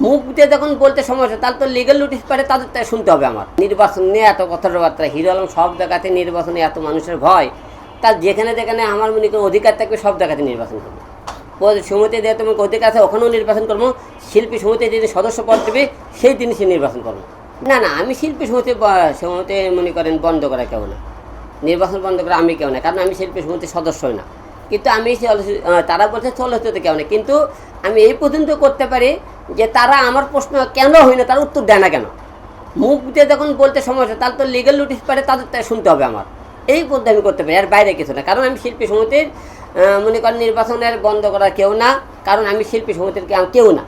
মুখ দিয়ে যখন বলতে সমস্যা, তাহলে তো লিগ্যাল নোটিশ পারে, তাদের তাই শুনতে হবে আমার। নির্বাচন নিয়ে এত কথাবার্তা, হিরো আলম সব জায়গাতে নির্বাচনে এত মানুষের ভয়, তার যেখানে যেখানে আমার মনে করি অধিকার থাকবে সব জায়গাতে নির্বাচন করবো। সমিতি দিয়ে তোমাকে অধিকার আছে, ওখানেও নির্বাচন করবো। শিল্পী সমিতি যদি সদস্য পদ দেবে সেই দিন সে নির্বাচন করবো। না না, আমি শিল্পী সমিতি মনে করেন বন্ধ করা কেউ না, নির্বাচন বন্ধ করা আমি কেউ না, কারণ আমি শিল্পী সমিতির সদস্যই না। কিন্তু আমি তারা বলছে চলচ্চিত্র কেউ না, কিন্তু আমি এই পর্যন্ত করতে পারি যে তারা আমার প্রশ্ন কেন হয় না তার উত্তর দেয় না কেন। মুখ দিয়ে যখন বলতে সমস্যা, তাহলে তো লিগ্যাল নোটিশ পারে, তাদের তাই শুনতে হবে আমার। এই পদ্ধতি আমি করতে পারি, আর বাইরে কিছু না। কারণ আমি শিল্পী সমিতির মনে করেন নির্বাচনের বন্ধ করা কেউ না, কারণ আমি শিল্পী সমিতির কেউ না।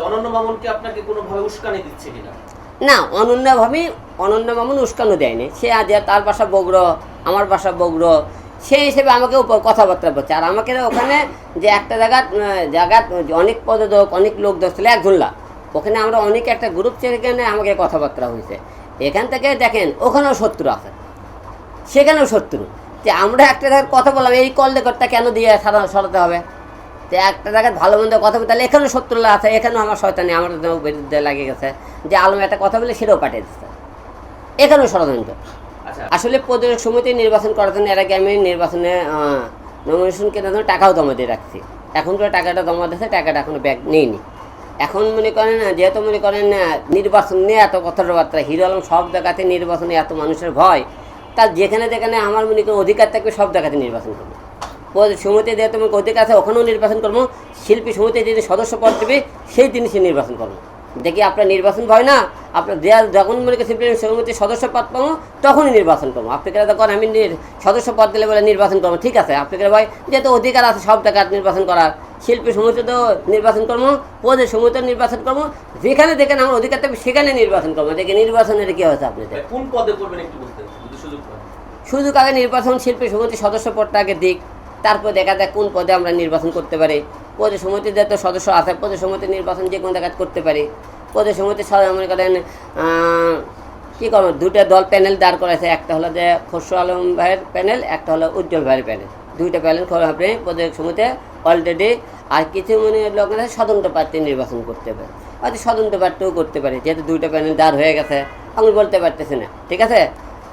অনন্য মামুনকে আপনাকে কোনোভাবে উস্কানি দিচ্ছে কিনা? না, অনন্য মামুন উস্কানো দেয়নি। সে আজ তার বাসা বগুড়ো, আমার বাসা বগুড়ো, সেই হিসেবে আমাকে কথাবার্তা বলছে। আর আমাকে ওখানে যে একটা জায়গাত অনেক পদক অনেক লোক ধরছিল একজনলা, ওখানে আমরা অনেক একটা গ্রুপ সেখানে আমাকে কথাবার্তা হয়েছে। এখান থেকে দেখেন ওখানেও শত্রু আছে, সেখানেও শত্রু। যে আমরা একটা জায়গায় কথা বললাম, এই কল রেকর্ডটা কেন দিয়ে সরাতে হবে? তো একটা জায়গায় ভালো মন্দ কথা বলতে, তাহলে এখানেও শত্রুলা আছে, এখানেও আমার শয়তানি আমার বিরুদ্ধে লাগে গেছে। যে আলম একটা কথা বলে সেটাও পাঠিয়ে দিচ্ছে, এখানেও ষড়যন্ত্র। আসলে প্রদেশ সমিতি নির্বাচন করার জন্য এর আগে আমি নির্বাচনে নমিনেশন কেনার জন্য টাকাও জমা দিয়ে রাখছি। এখন তো টাকাটা জমা দিয়েছে, টাকাটা এখনো ব্যাগ নেইনি। এখন মনে করেন যেহেতু মনে করেন নির্বাচন নিয়ে এত কথাবার্তা, হিরো আলম সব জায়গাতে নির্বাচনে এত মানুষের ভয়, তার যেখানে যেখানে আমার মনে করেন অধিকার থাকবে সব জায়গাতে নির্বাচন করবো। সমিতি দিয়ে তোমাকে অধিকার আছে, ওখানেও নির্বাচন করবো। শিল্পী সমিতি যদি সদস্য পদ দেবে সেই দিন সে নির্বাচন করবো। দেখি আপনার নির্বাচন ভয় না, আপনার যখন মনে করি শিল্পী সমিতির সদস্য পদ পাবো তখনই নির্বাচন করবো। আপনাকে তখন আমি সদস্য পদ দিলে বলে নির্বাচন করবো, ঠিক আছে। আপনাকে ভয় যেহেতু অধিকার আছে সব জায়গায় নির্বাচন করার, শিল্পী সমিতিতেও নির্বাচন করবো, প্রদেশ সমিতিও নির্বাচন করবো, যেখানে দেখেন আমার অধিকার থাকবে সেখানে নির্বাচন করবো। দেখে নির্বাচনের কী হয়েছে আপনাদের কোন পদে করবেন একটু বলতে সুযোগ? সুযোগ আগে নির্বাচন শিল্পী সমিতির সদস্য পদটা আগে দিক, তারপর দেখা যায় কোন পদে আমরা নির্বাচন করতে পারি। প্রদেশ সমিতির যেহেতু সদস্য আছে, প্রদেশ সমিতির নির্বাচন যে কোনো জায়গায় করতে পারি। প্রদেশ সমিতির মনে করেন কী করবো, দুটো দল প্যানেল দাঁড় করেছে, একটা হলো যে খসরু আলম ভাইয়ের প্যানেল, একটা হলো উজ্জ্বল ভাইয়ের প্যানেল। দুইটা প্যানেল আপনি প্রদেশ সমিতি অলরেডি। আর কিছু মনে লোক আছে স্বতন্ত্র প্রার্থী নির্বাচন করতে পারে, হয়তো স্বতন্ত্র প্রার্থীও করতে পারে। যেহেতু দুইটা প্যানেল দাঁড় হয়ে গেছে, আমি বলতে পারতেছি না, ঠিক আছে।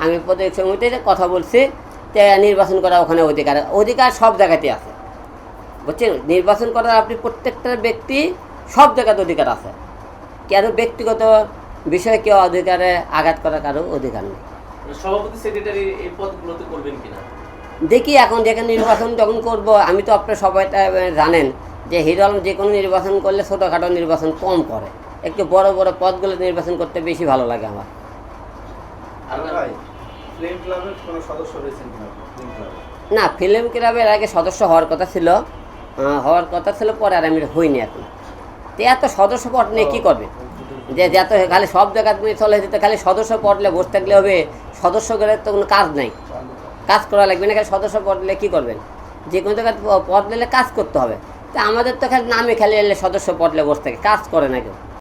আমি প্রদেশ সমিতিতে কথা বলছি, নির্বাচন করা ওখানে অধিকার সব জায়গাতে আছে, বুঝছেন। নির্বাচন করার আপনি প্রত্যেকটা ব্যক্তি সব জায়গাতে অধিকার আছে। কেন ব্যক্তিগত বিষয়ে কেউ অধিকারে আঘাত করার কারো অধিকার নেই। সভাপতি সেক্রেটারি এই পদগুলোতে করবেন কিনা দেখি। এখন যেখানে নির্বাচন যখন করব, আমি তো আপনার সবাইটা জানেন যে হিরো আলম যে কোনো নির্বাচন করলে ছোটোখাটো নির্বাচন কম করে, একটু বড় বড় পদগুলো নির্বাচন করতে বেশি ভালো লাগে আমার। না, ফিল্ম ক্লাবের আগে সদস্য হওয়ার কথা ছিল, পরে আর আমি হইনি এখন। তো এত সদস্য পদ নিয়ে কী করবে? যে যত খালি সব জায়গায় চলে যেতে, খালি সদস্য পড়লে বসে থাকলে হবে? সদস্য গেলে তো কোনো কাজ নাই, কাজ করা লাগবে না। খালি সদস্য পড়লে কী করবেন? যে কোনো জায়গায় পদ নিলে কাজ করতে হবে। তা আমাদের তো খালি নামে খালি এলে সদস্য পড়লে বসে থাকে, কাজ করে না কেউ।